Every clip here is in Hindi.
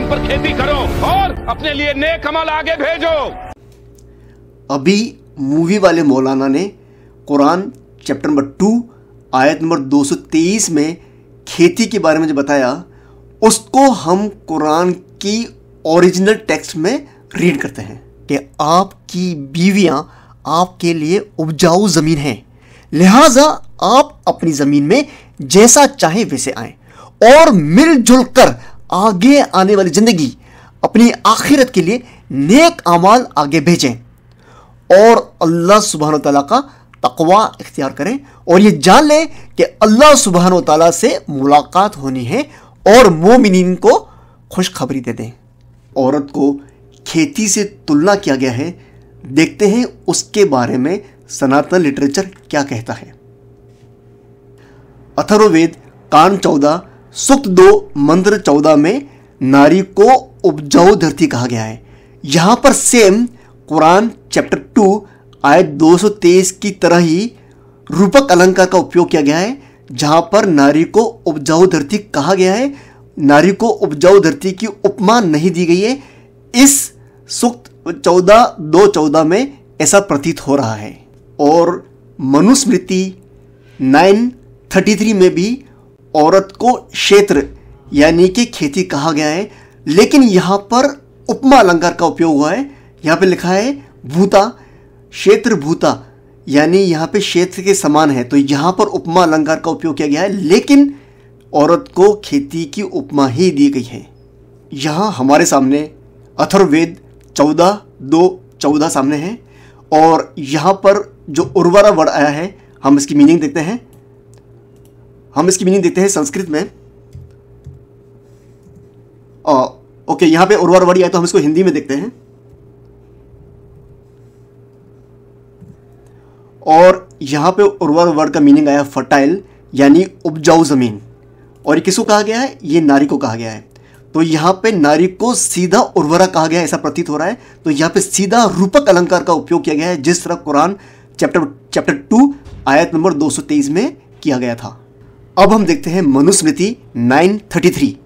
पर खेती करो और अपने लिए नेक अमल आगे भेजो। अभी मूवी वाले मौलाना ने कुरान चैप्टर नंबर 2 आयत नंबर 223 में खेती के बारे में जो बताया, उसको हम कुरान की ओरिजिनल टेक्स्ट में रीड करते हैं कि आपकी बीवियां आपके लिए उपजाऊ ज़मीन है, लिहाजा आप अपनी ज़मीन में जैसा चाहे वैसे आएं और मिलजुल कर आगे आने वाली ज़िंदगी, अपनी आखिरत के लिए नेक अमाल आगे भेजें और अल्लाह सुब्हानो तआला का तकवा इख्तियार करें और ये जान लें कि अल्लाह सुब्हानो तआला से मुलाकात होनी है और मोमिनीन को खुशखबरी दे दें। औरत को खेती से तुलना किया गया है, देखते हैं उसके बारे में सनातन लिटरेचर क्या कहता है। अथर्ववेद कांड 14 सूक्त 2 मंत्र 14 में नारी को उपजाऊ धरती कहा गया है। यहाँ पर सेम कुरान चैप्टर 2 आयत 223 की तरह ही रूपक अलंकार का उपयोग किया गया है, जहाँ पर नारी को उपजाऊ धरती कहा गया है। नारी को उपजाऊ धरती की उपमा नहीं दी गई है। इस सूक्त 14:2-14 में ऐसा प्रतीत हो रहा है। और मनुस्मृति 9:33 में भी औरत को क्षेत्र यानी कि खेती कहा गया है, लेकिन यहाँ पर उपमा अलंकार का उपयोग हुआ है। यहाँ पे लिखा है भूता, क्षेत्र भूता, यानी यहाँ पे क्षेत्र के समान है, तो यहाँ पर उपमा अलंकार का उपयोग किया गया है, लेकिन औरत को खेती की उपमा ही दी गई है। यहाँ हमारे सामने अथर्ववेद 14:2-14 सामने है और यहाँ पर जो उर्वरा वर्ड आया है, हम इसकी मीनिंग देखते हैं। संस्कृत में। ओके, यहाँ पे उर्वरा वर्ड आया तो हम इसको हिंदी में देखते हैं। और यहाँ पे उर्वरा वर्ड का मीनिंग आया फर्टाइल, यानी उपजाऊ जमीन। और ये किसको कहा गया है? ये नारी को कहा गया है। तो यहाँ पे नारी को सीधा उर्वरा कहा गया है, ऐसा प्रतीत हो रहा है। तो यहाँ पे सीधा रूपक अलंकार का उपयोग किया गया है, जिस तरह कुरान चैप्टर 2 आयत नंबर 223 में किया गया था। अब हम देखते हैं मनुस्मृति 9:33।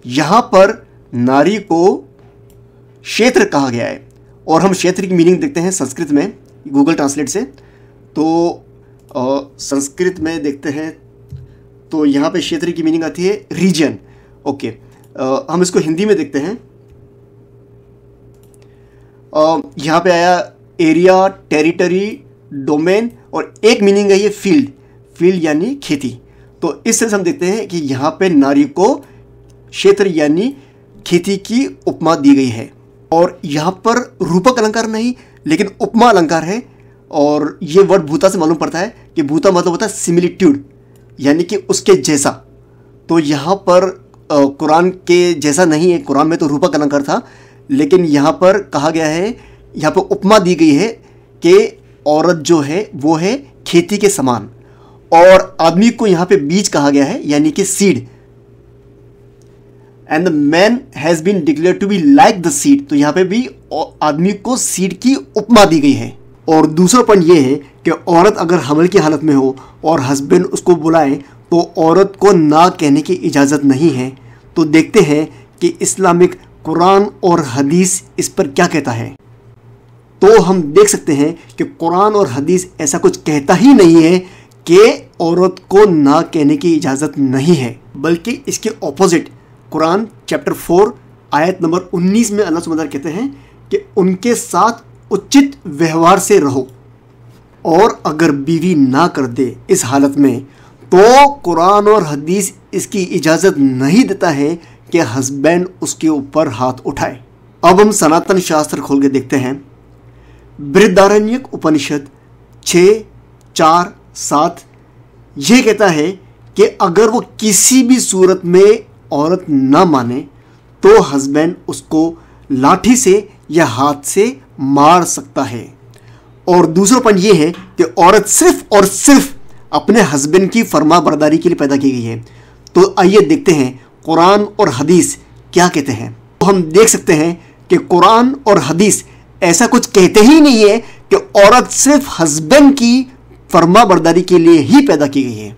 यहाँ पर नारी को क्षेत्र कहा गया है और हम क्षेत्र की मीनिंग देखते हैं संस्कृत में गूगल ट्रांसलेट से। तो संस्कृत में देखते हैं तो यहाँ पे क्षेत्र की मीनिंग आती है रीजन। ओके, हम इसको हिंदी में देखते हैं। यहाँ पे आया एरिया, टेरिटरी, डोमेन और एक मीनिंग है ये फील्ड यानी खेती। तो इस तरह से हम देखते हैं कि यहाँ पे नारी को क्षेत्र यानी खेती की उपमा दी गई है। और यहाँ पर रूपक अलंकार नहीं लेकिन उपमा अलंकार है। और ये वर्ड भूता से मालूम पड़ता है कि भूता मतलब होता है सिमिलिट्यूड, यानी कि उसके जैसा। तो यहाँ पर कुरान के जैसा नहीं है, कुरान में तो रूपक अलंकार था, लेकिन यहाँ पर कहा गया है, यहाँ पर उपमा दी गई है कि औरत जो है वो है खेती के समान। और आदमी को यहाँ पे बीज कहा गया है, यानी कि seed. And the man has been declared to be like the seed. तो यहाँ पे भी आदमी को सीड की उपमा दी गई है। और दूसरा पॉइंट ये है कि औरत अगर हमल की हालत में हो और हस्बैंड उसको बुलाए तो औरत को ना कहने की इजाज़त नहीं है। तो देखते हैं कि इस्लामिक कुरान और हदीस इस पर क्या कहता है। तो हम देख सकते हैं कि कुरान और हदीस ऐसा कुछ कहता ही नहीं है कि औरत को ना कहने की इजाज़त नहीं है, बल्कि इसके ऑपोजिट कुरान चैप्टर 4 आयत नंबर 19 में अल्लाह सुब्हानहू कहते हैं कि उनके साथ उचित व्यवहार से रहो। और अगर बीवी ना कर दे इस हालत में तो कुरान और हदीस इसकी इजाज़त नहीं देता है कि हस्बैंड उसके ऊपर हाथ उठाए। अब हम सनातन शास्त्र खोल के देखते हैं। बृहदारण्यक उपनिषद 6:4-7 ये कहता है कि अगर वो किसी भी सूरत में औरत ना माने तो हस्बैंड उसको लाठी से या हाथ से मार सकता है। और दूसरा पॉइंट ये है कि औरत सिर्फ और सिर्फ अपने हस्बैंड की फरमाबरदारी के लिए पैदा की गई है। तो आइए देखते हैं कुरान और हदीस क्या कहते हैं। तो हम देख सकते हैं कि कुरान और हदीस ऐसा कुछ कहते ही नहीं है कि औरत सिर्फ हस्बैंड की फरमाबरदारी के लिए ही पैदा की गई है।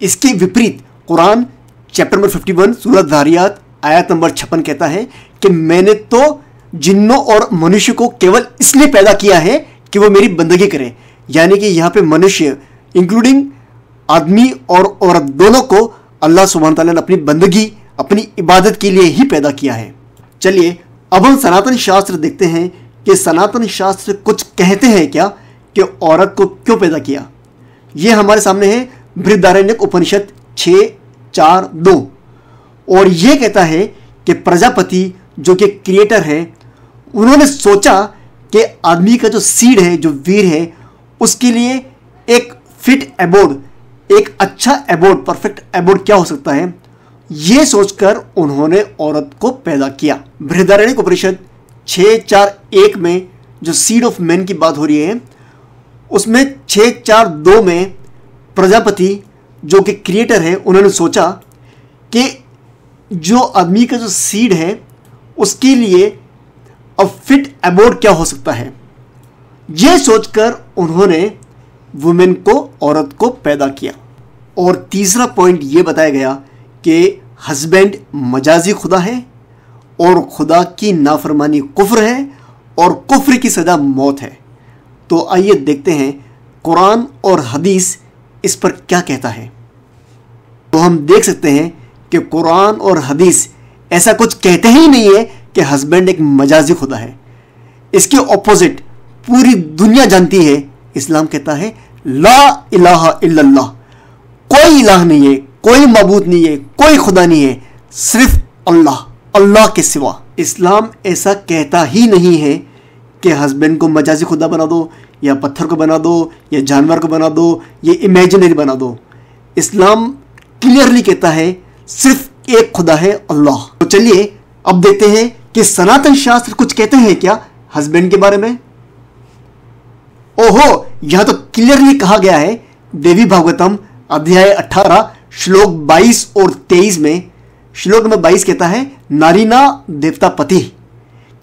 इसके विपरीत कुरान चैप्टर नंबर 51 सूरह ज़ारियात आयत नंबर 56 कहता है कि मैंने तो जिन्नों और मनुष्य को केवल इसलिए पैदा किया है कि वो मेरी बंदगी करें। यानी कि यहाँ पे मनुष्य इंक्लूडिंग आदमी और औरत दोनों को अल्लाह सुब्हान तआला ने अपनी बंदगी, अपनी इबादत के लिए ही पैदा किया है। चलिए अब हम सनातन शास्त्र देखते हैं कि सनातन शास्त्र कुछ कहते हैं क्या कि औरत को क्यों पैदा किया। ये हमारे सामने है बृहदारण्यक उपनिषद 6:4-2 और ये कहता है कि प्रजापति जो कि क्रिएटर है, उन्होंने सोचा कि आदमी का जो सीड है, जो वीर है, उसके लिए एक फिट एबोर्ड, एक अच्छा एबोर्ड, परफेक्ट एबोर्ड क्या हो सकता है, ये सोचकर उन्होंने औरत को पैदा किया। बृहदारण्यक उपनिषद 6:4-1 में जो सीड ऑफ मैन की बात हो रही है, उसमें 6:4-2 में प्रजापति जो कि क्रिएटर है, उन्होंने सोचा कि जो आदमी का जो सीड है उसके लिए अब फिट एबोर्ड क्या हो सकता है। यह सोचकर उन्होंने वुमेन को, औरत को पैदा किया। और तीसरा पॉइंट यह बताया गया कि हस्बैंड मजाजी खुदा है और खुदा की नाफरमानी कुफ्र है और कुफ्र की सजा मौत है। तो आइए देखते हैं कुरान और हदीस इस पर क्या कहता है। तो हम देख सकते हैं कि कुरान और हदीस ऐसा कुछ कहते ही नहीं है कि हस्बैंड एक मजाजी खुदा है। इसके ऑपोजिट पूरी दुनिया जानती है। इस्लाम कहता है ला इलाहा इल्लल्लाह, कोई इलाह नहीं है, कोई मबूद नहीं है, कोई खुदा नहीं है, सिर्फ अल्लाह, अल्लाह के सिवा। इस्लाम ऐसा कहता ही नहीं है कि हस्बैंड को मजाजी खुदा बना दो या पत्थर को बना दो या जानवर को बना दो, ये इमेजिनरी बना दो। इस्लाम क्लियरली कहता है सिर्फ एक खुदा है, अल्लाह। तो चलिए अब देखते हैं कि सनातन शास्त्र कुछ कहते हैं क्या हस्बैंड के बारे में। ओहो, यहां तो क्लियरली कहा गया है देवी भागवतम अध्याय 18 श्लोक 22 और 23 में। श्लोक नंबर 22 कहता है नारीना देवता पति,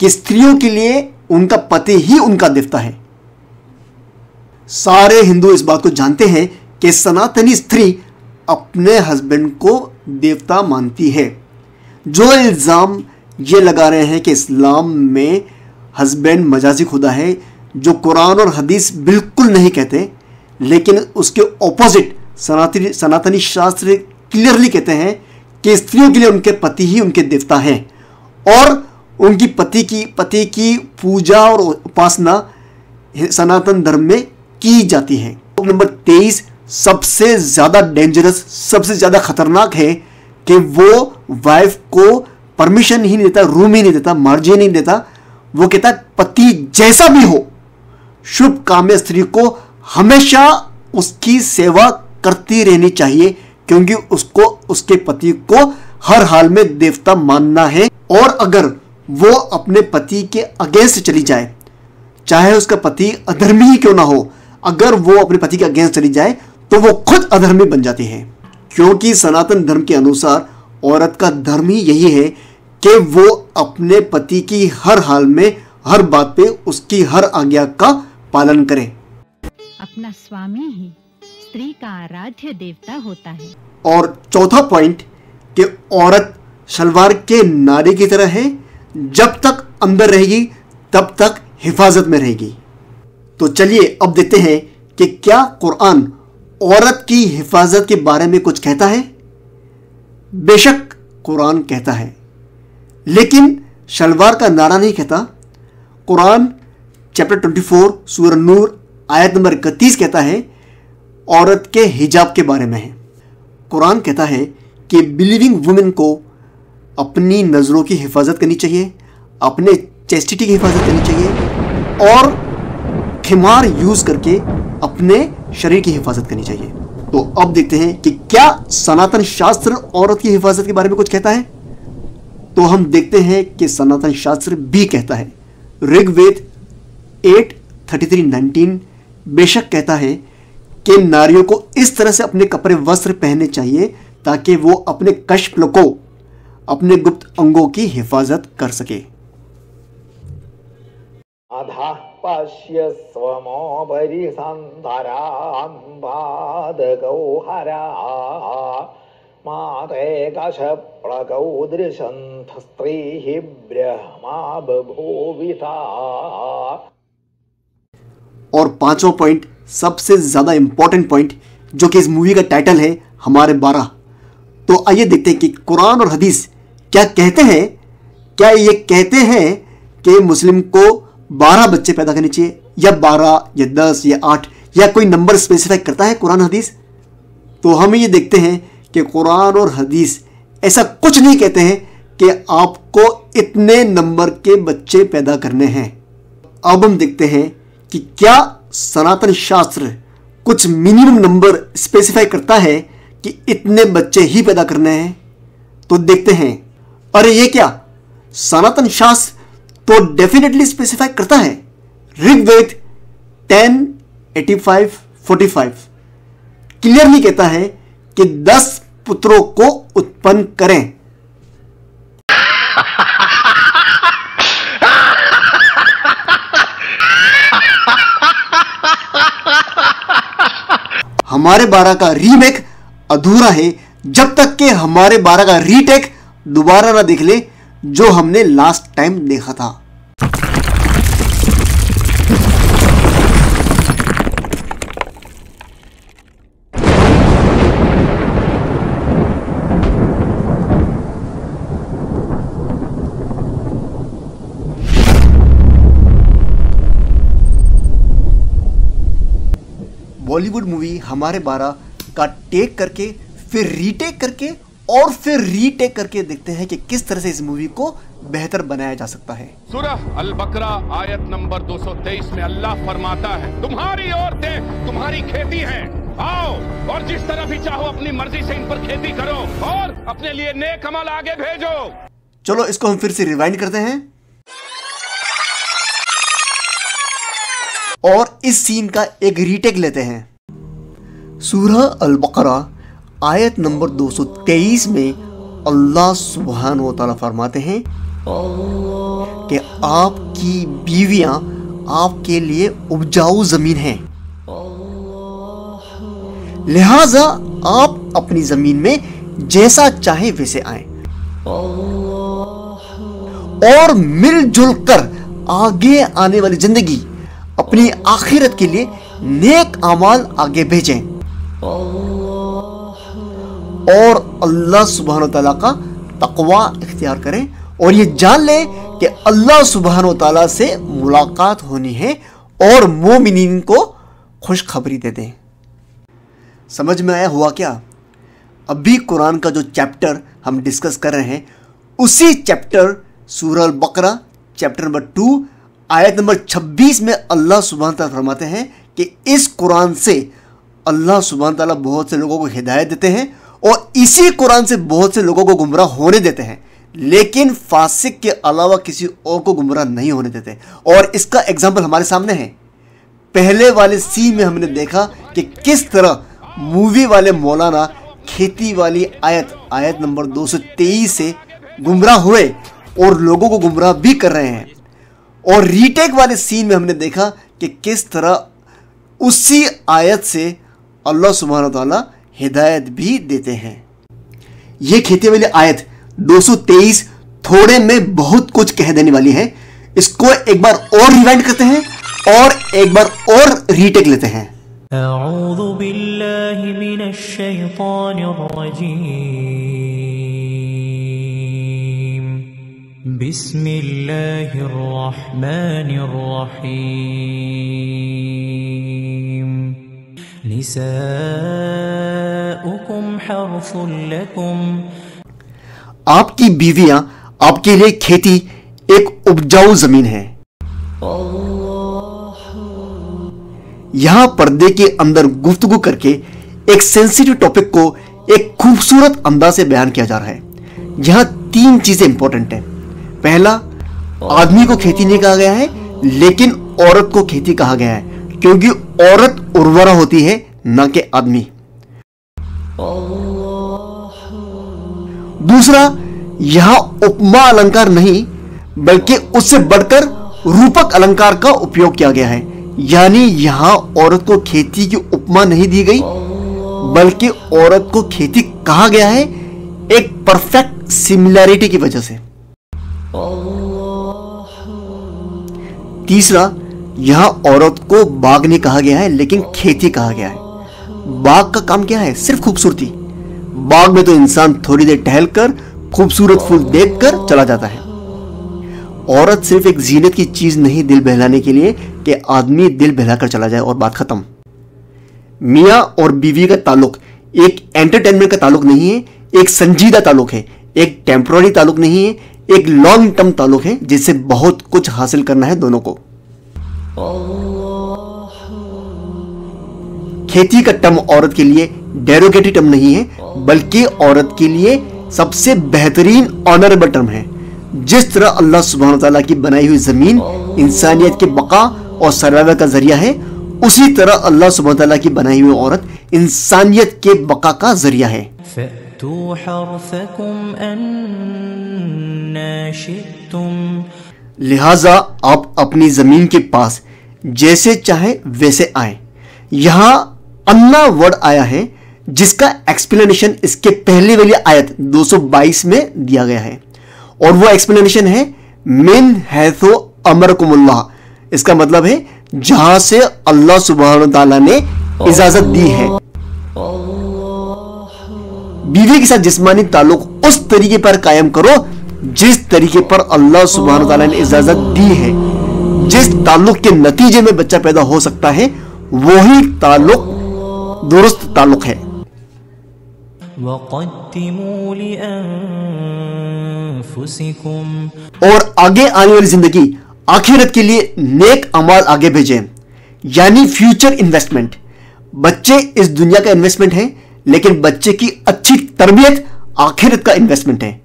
कि स्त्रियों के लिए उनका पति ही उनका देवता है। सारे हिंदू इस बात को जानते हैं कि सनातनी स्त्री अपने हस्बैंड को देवता मानती है। जो इल्ज़ाम ये लगा रहे हैं कि इस्लाम में हस्बैंड मजाजी खुदा है, जो कुरान और हदीस बिल्कुल नहीं कहते, लेकिन उसके ऑपोजिट सनातनी शास्त्र क्लियरली कहते हैं कि स्त्रियों के लिए उनके पति ही उनके देवता हैं और उनकी पति की पूजा और उपासना सनातन धर्म में की जाती है। नंबर 23 सबसे ज्यादा डेंजरस, सबसे ज्यादा खतरनाक है कि वो वाइफ को परमिशन ही नहीं देता, रूम ही नहीं देता, मार्जिन नहीं देता। वो कहता है पति जैसा भी हो, शुभ काम्य स्त्री को हमेशा उसकी सेवा करती रहनी चाहिए, क्योंकि उसको उसके पति को हर हाल में देवता मानना है। और अगर वो अपने पति के अगेंस्ट चली जाए, चाहे उसका पति अधर्मी ही क्यों ना हो, अगर वो अपने पति के अगेंस्ट चली जाए तो वो खुद अधर्मी बन जाती है। क्योंकि सनातन धर्म के अनुसार औरत का धर्म ही यही है कि वो अपने पति की हर हाल में, हर बात पे उसकी हर आज्ञा का पालन करे। अपना स्वामी ही स्त्री का आराध्य देवता होता है। और चौथा पॉइंट कि औरत शलवार के नारे की तरह है, जब तक अंदर रहेगी तब तक हिफाजत में रहेगी। तो चलिए अब देखते हैं कि क्या कुरान औरत की हिफाजत के बारे में कुछ कहता है। बेशक कुरान कहता है, लेकिन शलवार का नारा नहीं कहता। कुरान चैप्टर 24 सूरह नूर आयत नंबर 31 कहता है औरत के हिजाब के बारे में है। कुरान कहता है कि बिलीविंग वुमेन को अपनी नज़रों की हिफाजत करनी चाहिए, अपने चेस्टिटी की हिफाजत करनी चाहिए और खिमार यूज़ करके अपने शरीर की हिफाजत करनी चाहिए। तो अब देखते हैं कि क्या सनातन शास्त्र औरत की हिफाजत के बारे में कुछ कहता है। तो हम देखते हैं कि सनातन शास्त्र भी कहता है। ऋग्वेद 8:33-19 बेशक कहता है कि नारियों को इस तरह से अपने कपड़े वस्त्र पहनने चाहिए ताकि वो अपने कश्फ को, अपने गुप्त अंगों की हिफाजत कर सके। अधः पश्य स्वमोपरि सन्धरान् पादगौहरा तस्मादेकश प्रगौदृशन्थस्त्रीः ब्रह्मा बभूविता। और पांचवा पॉइंट, सबसे ज्यादा इंपॉर्टेंट पॉइंट, जो कि इस मूवी का टाइटल है हमारे 12। तो आइए देखते हैं कि कुरान और हदीस क्या कहते हैं। क्या ये कहते हैं कि मुस्लिम को 12 बच्चे पैदा करने चाहिए, या 12 या 10 या 8, या कोई नंबर स्पेसिफाई करता है कुरान हदीस? तो हम ये देखते हैं कि कुरान और हदीस ऐसा कुछ नहीं कहते हैं कि आपको इतने नंबर के बच्चे पैदा करने हैं। अब हम देखते हैं कि क्या सनातन शास्त्र कुछ मिनिमम नंबर स्पेसिफाई करता है कि इतने बच्चे ही पैदा करने हैं। तो देखते हैं। अरे ये क्या, सनातन शास्त्र तो डेफिनेटली स्पेसिफाई करता है। ऋग्वेद 10:85-45 क्लियरली कहता है कि 10 पुत्रों को उत्पन्न करें। हमारे 12 का रीमेक अधूरा है जब तक कि हमारे 12 का रीटेक दोबारा ना देख ले, जो हमने लास्ट टाइम देखा था। बॉलीवुड मूवी हमारे 12 का टेक करके, फिर रीटेक करके, और फिर रीटेक करके देखते हैं कि किस तरह से इस मूवी को बेहतर बनाया जा सकता है। सूरह अल बकरा आयत नंबर 223 में अल्लाह फरमाता है, तुम्हारी औरतें तुम्हारी खेती हैं, आओ और जिस तरह भी चाहो अपनी मर्जी से इन पर खेती करो और अपने लिए नेक अमल आगे भेजो। चलो इसको हम फिर से रिवाइंड करते हैं और इस सीन का एक रीटेक लेते हैं। सूरह अल बकरा आयत नंबर 223 में अल्लाह सुब्हानहू व तआला फरमाते हैं कि आपकी बीवियां आपके लिए उपजाऊ जमीन हैं, लिहाजा आप अपनी जमीन में जैसा चाहे वैसे आए और मिलजुल कर आगे आने वाली जिंदगी, अपनी आखिरत के लिए नेक अमाल आगे भेजें और अल्लाह सुब्हानहू तआला का तकवा इख्तियार करें और ये जान लें कि अल्लाह सुब्हानहू तआला से मुलाकात होनी है और मोमिनीन को खुशखबरी दे दें। समझ में आया हुआ क्या? अभी कुरान का जो चैप्टर हम डिस्कस कर रहे हैं, उसी चैप्टर सूरह अल बकरा चैप्टर नंबर 2 आयत नंबर 26 में अल्लाह सुब्हानहू तआला फरमाते हैं कि इस कुरान से अल्लाह सुब्हानहू तआला बहुत से लोगों को हिदायत देते हैं और इसी कुरान से बहुत से लोगों को गुमराह होने देते हैं, लेकिन फासिक के अलावा किसी और को गुमराह नहीं होने देते। और इसका एग्जाम्पल हमारे सामने है। पहले वाले सीन में हमने देखा कि किस तरह मूवी वाले मौलाना खेती वाली आयत नंबर 223 से गुमराह हुए और लोगों को गुमराह भी कर रहे हैं। और रीटेक वाले सीन में हमने देखा कि किस तरह उसी आयत से अल्लाह सुब्हानहू तआला हिदायत भी देते हैं। यह खेती वाली आयत 223 थोड़े में बहुत कुछ कह देने वाली है। इसको एक बार और रिवाइंड करते हैं और एक बार और रीटेक लेते हैं। अऊज़ु बिल्लाहि मिनश शैतानिर रजीम, बिस्मिल्लाहिर रहमानिर रहीम, निसाउकुम हर्सुल लकुम। आपकी बीवियां आपके लिए खेती एक उपजाऊ जमीन है। यहां पर्दे के अंदर गुफ्तगू करके एक सेंसिटिव टॉपिक को एक खूबसूरत अंदाज से बयान किया जा रहा है। यहां 3 चीजें इंपॉर्टेंट है। पहला, आदमी को खेती नहीं कहा गया है, लेकिन औरत को खेती कहा गया है, क्योंकि औरत उर्वरा होती है, न कि आदमी। दूसरा, यहां उपमा अलंकार नहीं बल्कि उससे बढ़कर रूपक अलंकार का उपयोग किया गया है, यानी यहां औरत को खेती की उपमा नहीं दी गई बल्कि औरत को खेती कहा गया है एक परफेक्ट सिमिलैरिटी की वजह से। तीसरा, यहां औरत को बाग नहीं कहा गया है लेकिन खेती कहा गया है। बाग का काम क्या है? सिर्फ खूबसूरती। बाग में तो इंसान थोड़ी देर टहलकर खूबसूरत फूल देखकर चला जाता है। औरत सिर्फ एक जीनत की चीज नहीं दिल बहलाने के लिए कि आदमी दिल बहलाकर चला जाए और बात खत्म। मियां और बीवी का ताल्लुक एक एंटरटेनमेंट का ताल्लुक नहीं है, एक संजीदा ताल्लुक है, एक टेम्पोररी ताल्लुक नहीं है, एक लॉन्ग टर्म ताल्लुक है जिससे बहुत कुछ हासिल करना है दोनों को। खेती का टर्म औरत के लिए डेरोगेटरी टर्म नहीं है, बल्कि औरत के लिए सबसे बेहतरीन ऑनरेबल टर्म है। जिस तरह अल्लाह सुब्हानहू तआला की बनाई हुई जमीन इंसानियत के बका और सर्वाइवल का जरिया है, उसी तरह अल्लाह सुब्हानहू तआला की बनाई हुई औरत इंसानियत के बका का जरिया है। फअतू हर्सकुम अन्ना शि'तुम, लिहाजा आप अपनी जमीन के पास जैसे चाहे वैसे आए। यहां अन्ना वर्ड आया है जिसका एक्सप्लेनेशन इसके पहले वाली आयत 222 में दिया गया है, और वो एक्सप्लेनेशन है मिन हैथो अमरकुमुल्लाह। इसका मतलब है जहां से अल्लाह सुब्हानहू तआला ने इजाजत दी है। बीवी के साथ जिस्मानी ताल्लुक उस तरीके पर कायम करो जिस तरीके पर अल्लाह सुब्हानहू तआला ने इजाजत दी है। जिस ताल्लुक के नतीजे में बच्चा पैदा हो सकता है वही ताल्लुक दुरुस्त ताल्लुक है। वक़द्दिमू लिअन्फुसिकुम, और आगे आने वाली जिंदगी आखिरत के लिए नेक अमाल आगे भेजें, यानी फ्यूचर इन्वेस्टमेंट। बच्चे इस दुनिया का इन्वेस्टमेंट है, लेकिन बच्चे की अच्छी तरबियत आखिरत का इन्वेस्टमेंट है।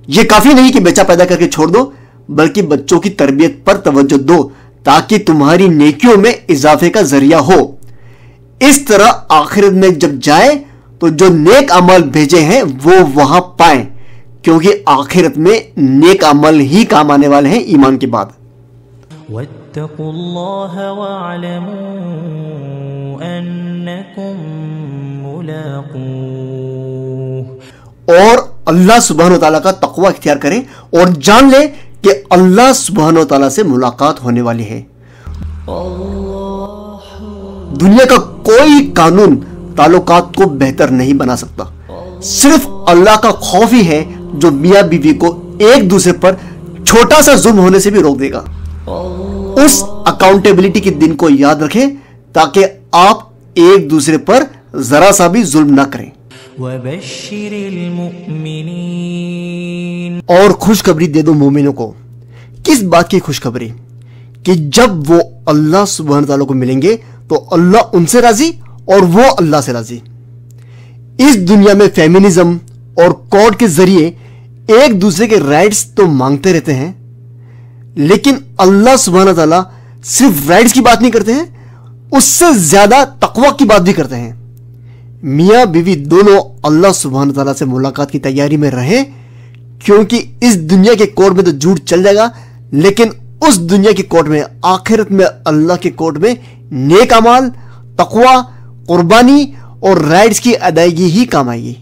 यह काफी नहीं कि बच्चा पैदा करके छोड़ दो, बल्कि बच्चों की तरबियत पर तवज्जो दो ताकि तुम्हारी नेकियों में इजाफे का जरिया हो। इस तरह आखिरत में जब जाए तो जो नेक अमल भेजे हैं वो वहां पाए, क्योंकि आखिरत में नेक अमल ही काम आने वाले हैं ईमान के बाद। वत्तकुल्लाह वअलमू अन्नकुम मुलाक़ूह, और अल्लाह सुब्हानहू तआला का तक़वा इख्तियार करें और जान ले कि अल्लाह सुब्हानहू तआला से मुलाकात होने वाली है। दुनिया का कोई कानून ताल्लुकात को बेहतर नहीं बना सकता। सिर्फ अल्लाह का खौफ ही है जो मियां बीवी को एक दूसरे पर छोटा सा जुल्म होने से भी रोक देगा। उस अकाउंटेबिलिटी के दिन को याद रखें ताकि आप एक दूसरे पर जरा सा भी जुल्म ना करें। वबश्शिरिल मुमिनीन, और खुशखबरी दे दो मोमिनों को। किस बात की खुशखबरी? कि जब वो अल्लाह सुब्हानहू तआला को मिलेंगे तो अल्लाह उनसे राजी और वो अल्लाह से राजी। इस दुनिया में फेमिनिज्म और कोर्ट के जरिए एक दूसरे के राइट्स तो मांगते रहते हैं, लेकिन अल्लाह सुब्हानहू तआला सिर्फ राइट्स की बात नहीं करते हैं, उससे ज्यादा तकवा की बात भी करते हैं। मियां बीवी दोनों अल्लाह सुब्हानहू तआला से मुलाकात की तैयारी में रहें, क्योंकि इस दुनिया के कोर्ट में तो झूठ चल जाएगा, लेकिन उस दुनिया की कोर्ट में, आखिरत में, अल्लाह के कोर्ट में नेक अमाल, तकवा, कुर्बानी और राइट्स की अदायगी ही काम आएगी।